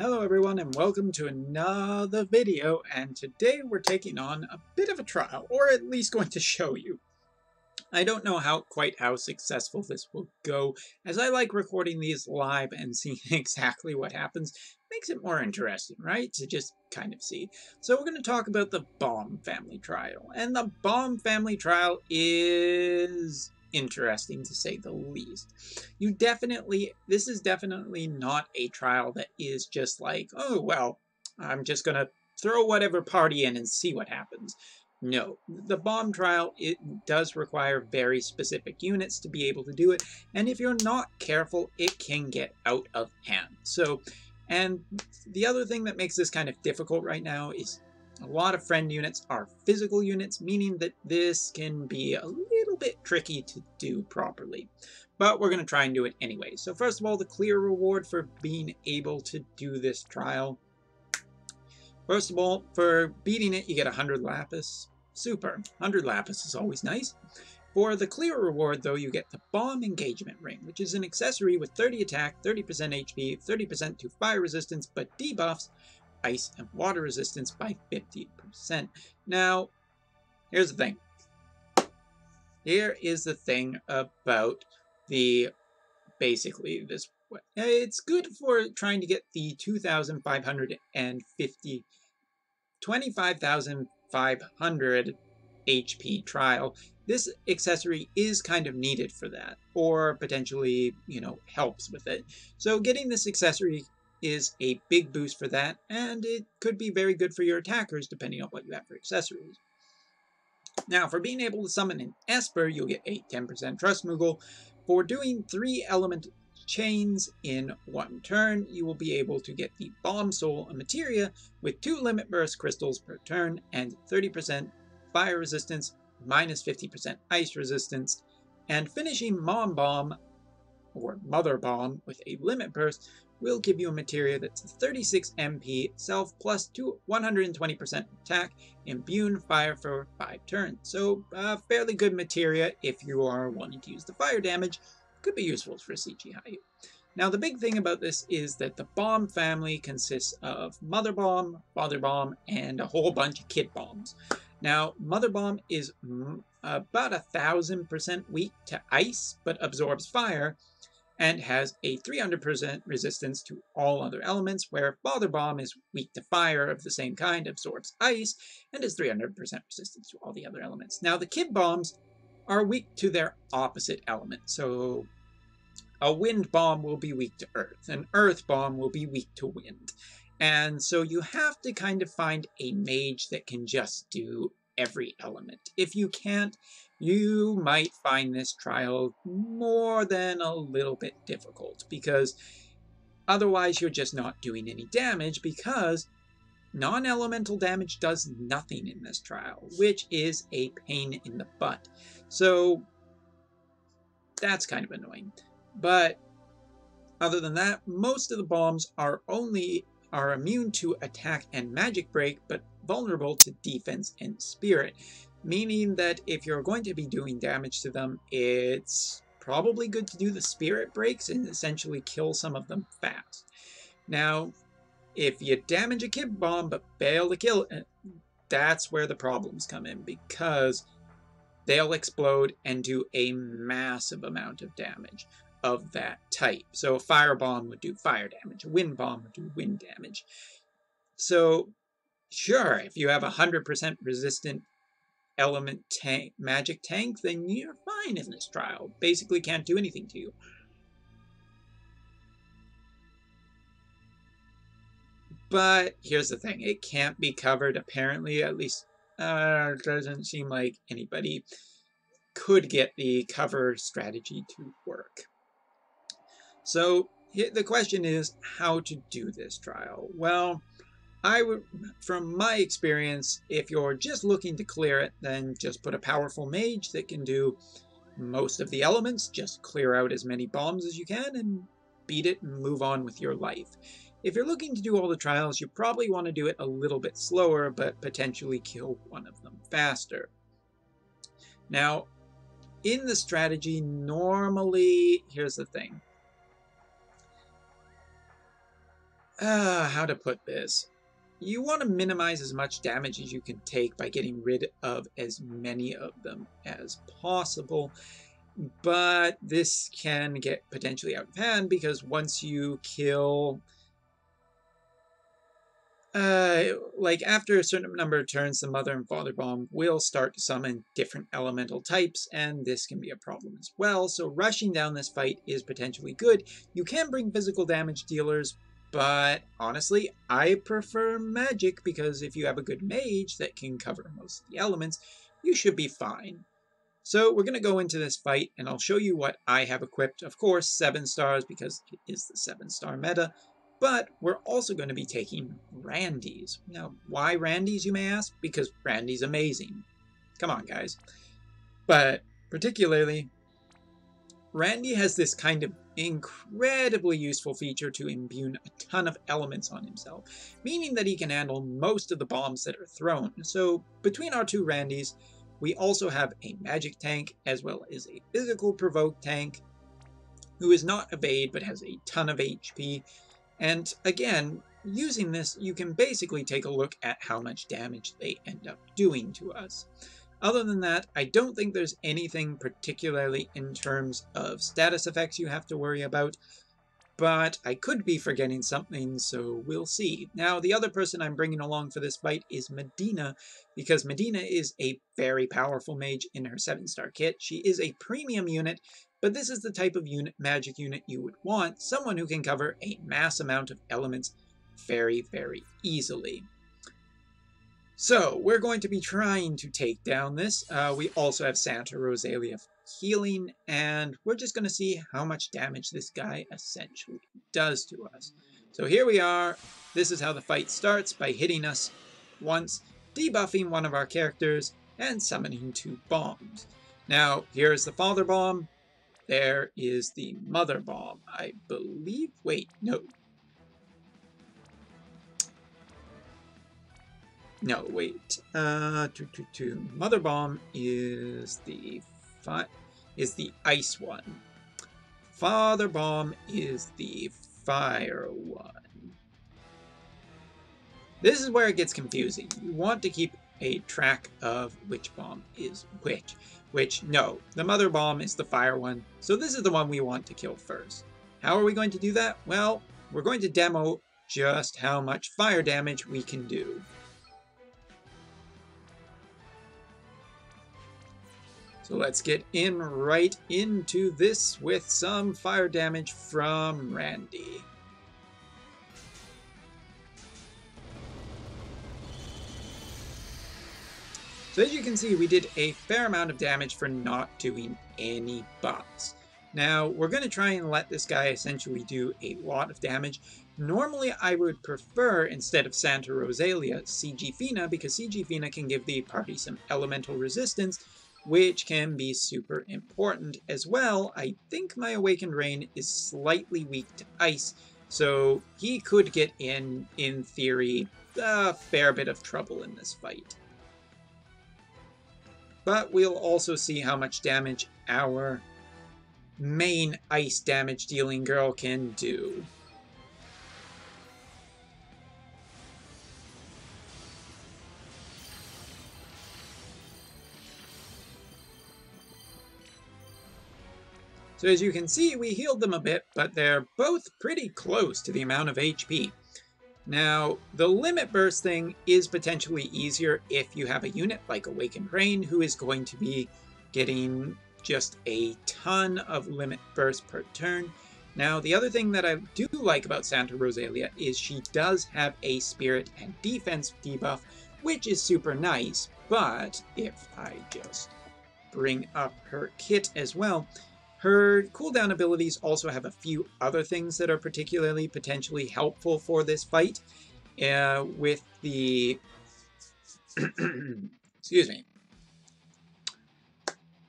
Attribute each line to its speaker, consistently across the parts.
Speaker 1: Hello everyone and welcome to another video, and today we're taking on a bit of a trial, or at least going to show you. I don't know quite how successful this will go, as I like recording these live and seeing exactly what happens. Makes it more interesting, right? To just kind of see. So we're going to talk about the Baum family trial, and the Baum family trial is interesting to say the least. This is definitely not a trial that is just like, oh well, I'm just going to throw whatever party in and see what happens. No, the Baum trial, it does require very specific units to be able to do it, and if you're not careful, it can get out of hand. And the other thing that makes this kind of difficult right now is a lot of friend units are physical units, meaning that this can be a little bit tricky to do properly. But we're going to try and do it anyway. So first of all, the clear reward for being able to do this trial. First of all, for beating it, you get 100 lapis. Super. 100 lapis is always nice. For the clear reward, though, you get the Baum Engagement Ring, which is an accessory with 30 attack, 30% HP, 30% to fire resistance, but debuffs ice and water resistance by 50%. Now, here's the thing. Here is the thing about basically this. It's good for trying to get the 25,500 HP trial. This accessory is kind of needed for that, or potentially, helps with it. So getting this accessory is a big boost for that, and it could be very good for your attackers depending on what you have for accessories. Now, for being able to summon an Esper, you'll get a 10% Trust Moogle. For doing 3 element chains in one turn, you will be able to get the Bomb Soul, a materia with 2 Limit Burst crystals per turn and 30% fire resistance, minus 50% ice resistance, and finishing Mom Bomb, or Mother Bomb, with a Limit Burst will give you a materia that's 36 MP, self plus 120% attack, immune fire for 5 turns. So, fairly good materia if you are wanting to use the fire damage. Could be useful for CG Hayu. Now, the big thing about this is that the Baum family consists of Mother Bomb, Father Bomb, and a whole bunch of Kid Bombs. Now, Mother Bomb is about 1,000% weak to ice, but absorbs fire, and has a 300% resistance to all other elements, where Father Bomb is weak to fire of the same kind, absorbs ice, and has 300% resistance to all the other elements. Now, the Kid Bombs are weak to their opposite element, so a Wind Bomb will be weak to Earth, an Earth Bomb will be weak to Wind. And so you have to kind of find a mage that can just do every element. If you can't, you might find this trial more than a little bit difficult, because otherwise you're just not doing any damage, because non-elemental damage does nothing in this trial, which is a pain in the butt. So that's kind of annoying. But other than that, most of the bombs are immune to attack and magic break, but vulnerable to defense and spirit, meaning that if you're going to be doing damage to them, it's probably good to do the spirit breaks and essentially kill some of them fast. Now, if you damage a Kid Bomb but fail to kill it, that's where the problems come in, because they'll explode and do a massive amount of damage of that type. So a Fire Bomb would do fire damage, a Wind Bomb would do wind damage. So sure, if you have 100% resistant element tank, magic tank, then you're fine in this trial. Basically can't do anything to you. But here's the thing, it can't be covered, apparently, at least it doesn't seem like anybody could get the cover strategy to work. So the question is how to do this trial. Well, from my experience, if you're just looking to clear it, then just put a powerful mage that can do most of the elements. Just clear out as many bombs as you can and beat it and move on with your life. If you're looking to do all the trials, you probably want to do it a little bit slower, but potentially kill one of them faster. Now, in the strategy, normally, here's the thing. How to put this? You want to minimize as much damage as you can take by getting rid of as many of them as possible. But this can get potentially out of hand because once you kill... like after a certain number of turns, the Mother and Father Bomb will start to summon different elemental types, and this can be a problem as well. So rushing down this fight is potentially good. You can bring physical damage dealers, but honestly, I prefer magic because if you have a good mage that can cover most of the elements, you should be fine. So we're going to go into this fight, and I'll show you what I have equipped. Of course, 7 stars because it is the 7-star meta. But we're also going to be taking Randy's. Now, why Randy's, you may ask? Because Randy's amazing. Come on, guys. But particularly, Randy has this kind of incredibly useful feature to imbue a ton of elements on himself, meaning that he can handle most of the bombs that are thrown. So between our two Randys, we also have a magic tank as well as a physical provoke tank who is not evade but has a ton of HP. And again, using this, you can basically take a look at how much damage they end up doing to us. Other than that, I don't think there's anything particularly in terms of status effects you have to worry about, but I could be forgetting something, so we'll see. Now, the other person I'm bringing along for this fight is Medina, because Medina is a very powerful mage in her 7-star kit. She is a premium unit, but this is the type of magic unit you would want, someone who can cover a mass amount of elements very, very easily. So, we're going to be trying to take down this. We also have Santa Rosalia healing, and we're just going to see how much damage this guy essentially does to us. So here we are. This is how the fight starts, by hitting us once, debuffing one of our characters, and summoning 2 bombs. Now, here's the Father Bomb. There is the Mother Bomb, I believe. Wait, no. No, wait. Mother Bomb is the ice one. Father Bomb is the fire one. This is where it gets confusing. You want to keep a track of which bomb is which. No, the Mother Bomb is the fire one, so this is the one we want to kill first. How are we going to do that? Well, we're going to demo just how much fire damage we can do. So let's get right into this with some fire damage from Randy. So as you can see, we did a fair amount of damage for not doing any buffs. Now, we're going to try and let this guy essentially do a lot of damage. Normally, I would prefer, instead of Santa Rosalia, CG Fina, because CG Fina can give the party some elemental resistance, which can be super important as well. I think my Awakened Rain is slightly weak to ice, so he could get in theory, a fair bit of trouble in this fight. But we'll also see how much damage our main ice damage dealing girl can do. So as you can see, we healed them a bit, but they're both pretty close to the amount of HP. Now, the limit burst thing is potentially easier if you have a unit like Awakened Rain, who is going to be getting just a ton of limit burst per turn. Now, the other thing that I do like about Santa Rosalia is she does have a spirit and defense debuff, which is super nice, but if I just bring up her kit as well, her cooldown abilities also have a few other things that are particularly potentially helpful for this fight. With the... excuse me.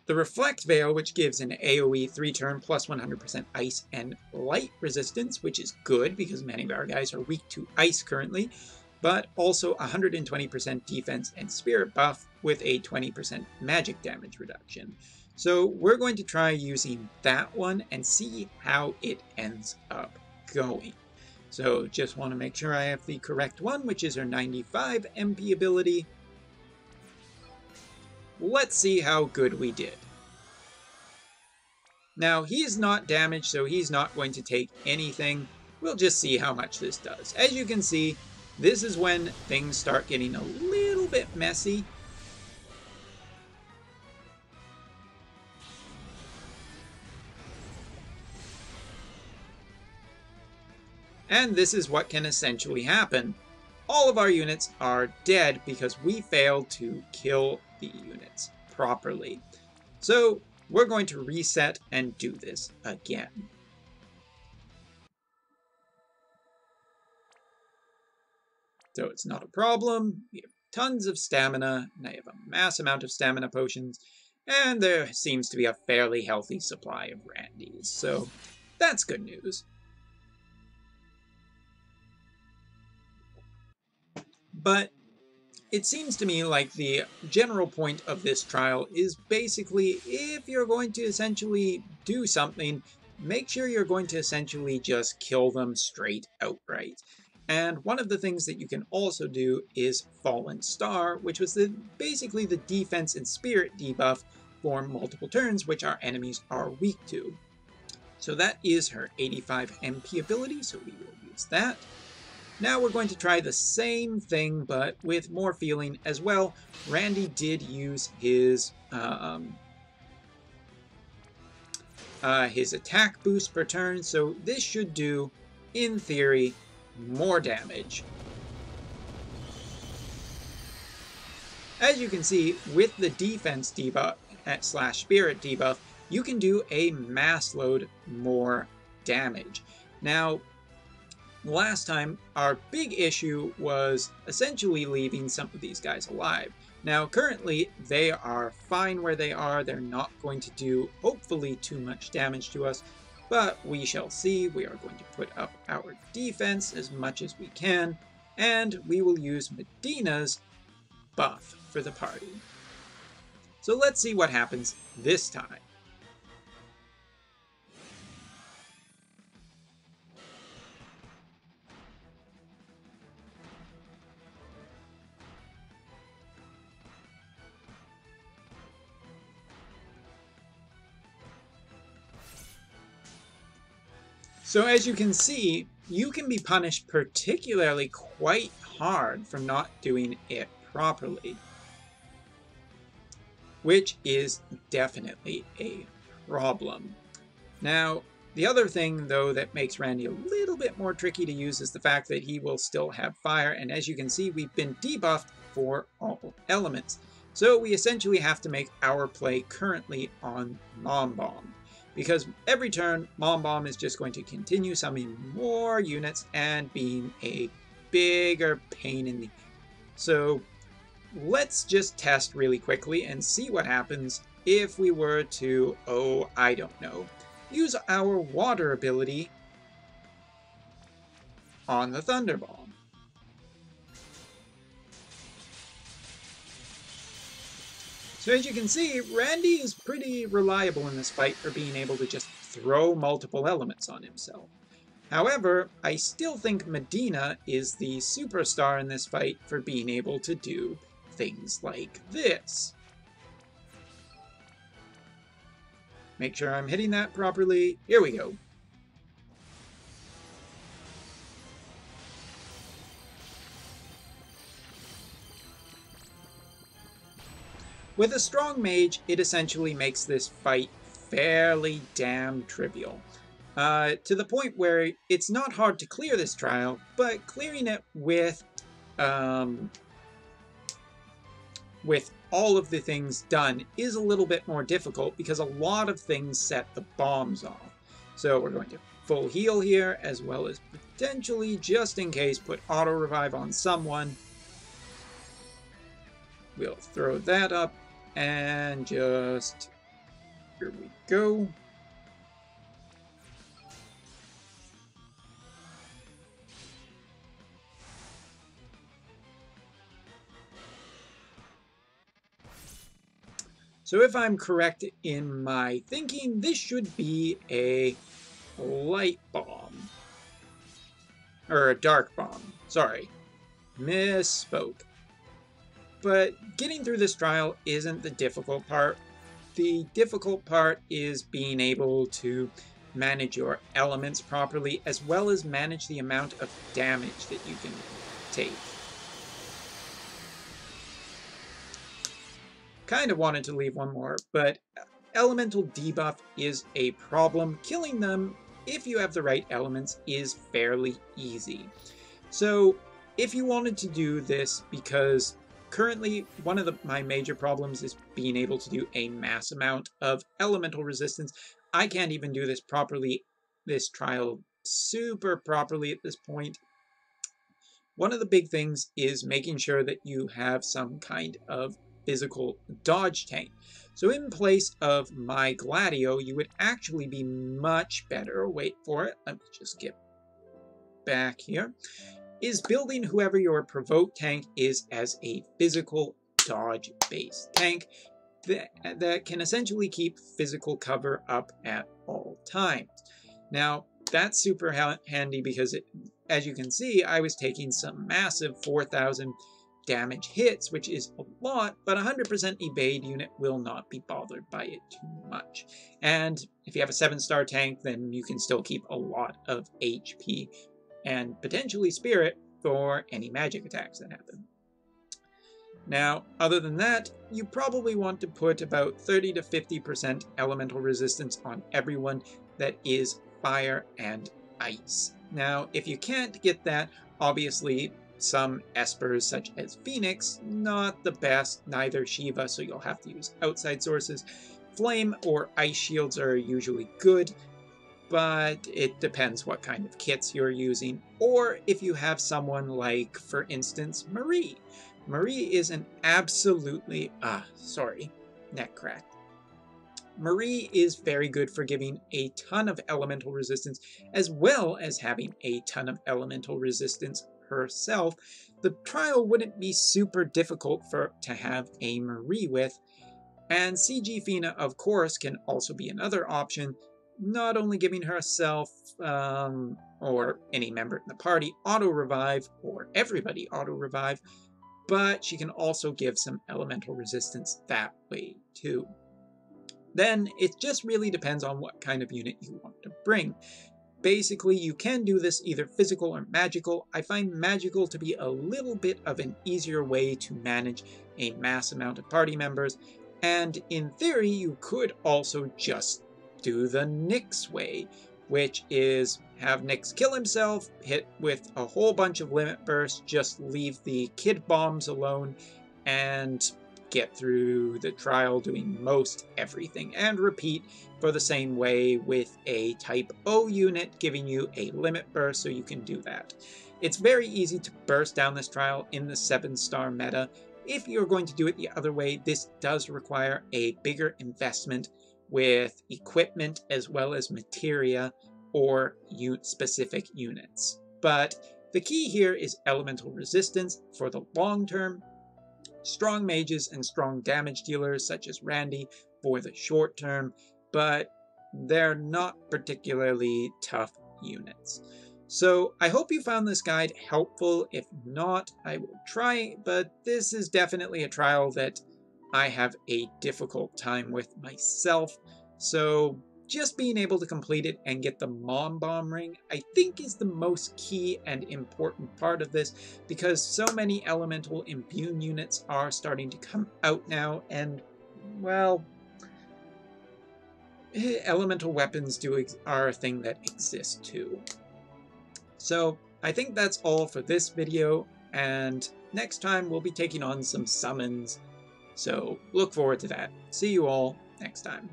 Speaker 1: The Reflect Veil, which gives an AoE 3-turn plus 100% ice and light resistance, which is good because many of our guys are weak to ice currently, but also 120% defense and spirit buff with a 20% magic damage reduction. So we're going to try using that one and see how it ends up going. So just want to make sure I have the correct one, which is her 95 MP ability. Let's see how good we did. Now, he is not damaged, so he's not going to take anything. We'll just see how much this does. As you can see, this is when things start getting a little bit messy. And this is what can essentially happen. All of our units are dead because we failed to kill the units properly. So we're going to reset and do this again. So it's not a problem. We have tons of stamina, and I have a mass amount of stamina potions, and there seems to be a fairly healthy supply of Randy's. So that's good news. But it seems to me like the general point of this trial is basically, if you're going to essentially do something, make sure you're going to essentially just kill them straight outright. And one of the things that you can also do is Fallen Star, which was basically the defense and spirit debuff for multiple turns, which our enemies are weak to. So that is her 85 MP ability, so we will use that. Now we're going to try the same thing, but with more feeling as well. Randy did use his attack boost per turn, so this should do, in theory, more damage. As you can see, with the defense debuff / spirit debuff, you can do a mass load more damage. Now, last time, our big issue was essentially leaving some of these guys alive. Now, currently, they are fine where they are. They're not going to do, hopefully, too much damage to us, but we shall see. We are going to put up our defense as much as we can, and we will use Medina's buff for the party. So let's see what happens this time. So as you can see, you can be punished particularly quite hard for not doing it properly, which is definitely a problem. Now, the other thing, though, that makes Randy a little bit more tricky to use is the fact that he will still have fire, and as you can see, we've been debuffed for all elements. So we essentially have to make our play currently on Mom Bomb, because every turn, Mom Bomb is just going to continue summoning more units and being a bigger pain in the... So let's just test really quickly and see what happens if we were to, oh, I don't know, use our water ability on the Thunder Bomb. So as you can see, Randy is pretty reliable in this fight for being able to just throw multiple elements on himself. However, I still think Medina is the superstar in this fight for being able to do things like this. Make sure I'm hitting that properly. Here we go. With a strong mage, it essentially makes this fight fairly damn trivial. To the point where it's not hard to clear this trial, but clearing it with all of the things done is a little bit more difficult because a lot of things set the bombs off. So we're going to full heal here, as well as potentially, just in case, put auto revive on someone. We'll throw that up and just, here we go. So if I'm correct in my thinking, this should be a light bomb. or a dark bomb. Sorry, misspoke. But getting through this trial isn't the difficult part. The difficult part is being able to manage your elements properly, as well as manage the amount of damage that you can take. Kind of wanted to leave one more, but elemental debuff is a problem. Killing them, if you have the right elements, is fairly easy. So if you wanted to do this, because currently one of my major problems is being able to do a mass amount of elemental resistance. I can't even do this properly, this trial super properly at this point. One of the big things is making sure that you have some kind of physical dodge tank. So in place of my Gladio, you would actually be much better, wait for it, let me just get back here, is building whoever your provoke tank is as a physical dodge-based tank that can essentially keep physical cover up at all times. Now, that's super handy because, as you can see, I was taking some massive 4,000 damage hits, which is a lot, but 100% evade unit will not be bothered by it too much. And if you have a 7-star tank, then you can still keep a lot of HP and potentially spirit for any magic attacks that happen. Now, other than that, you probably want to put about 30 to 50% elemental resistance on everyone that is fire and ice. Now, if you can't get that, obviously some espers such as Phoenix, not the best, neither Shiva, so you'll have to use outside sources. Flame or ice shields are usually good, but it depends what kind of kits you're using, or if you have someone like, for instance, Marie. Marie is an absolutely, neck crack. Marie is very good for giving a ton of elemental resistance, as well as having a ton of elemental resistance herself. The trial wouldn't be super difficult to have a Marie with, and CG Fina, of course, can also be another option, not only giving herself, or any member in the party, auto-revive, or everybody auto-revive, but she can also give some elemental resistance that way too. Then it just really depends on what kind of unit you want to bring. Basically, you can do this either physical or magical. I find magical to be a little bit of an easier way to manage a mass amount of party members, and in theory, you could also just do the Nyx way, which is have Nyx kill himself, hit with a whole bunch of limit bursts, just leave the kid bombs alone, and get through the trial doing most everything, and repeat for the same way with a type O unit giving you a limit burst so you can do that. It's very easy to burst down this trial in the 7-star meta. If you're going to do it the other way, this does require a bigger investment with equipment as well as materia or specific units. But the key here is elemental resistance for the long term, strong mages and strong damage dealers such as Randy for the short term, but they're not particularly tough units. So I hope you found this guide helpful. If not, I will try, but this is definitely a trial that I have a difficult time with myself. So just being able to complete it and get the Mom Bomb ring, I think, is the most key and important part of this, because so many elemental immune units are starting to come out now, and, well, elemental weapons are a thing that exists too. So I think that's all for this video, and next time we'll be taking on some summons. So look forward to that. See you all next time.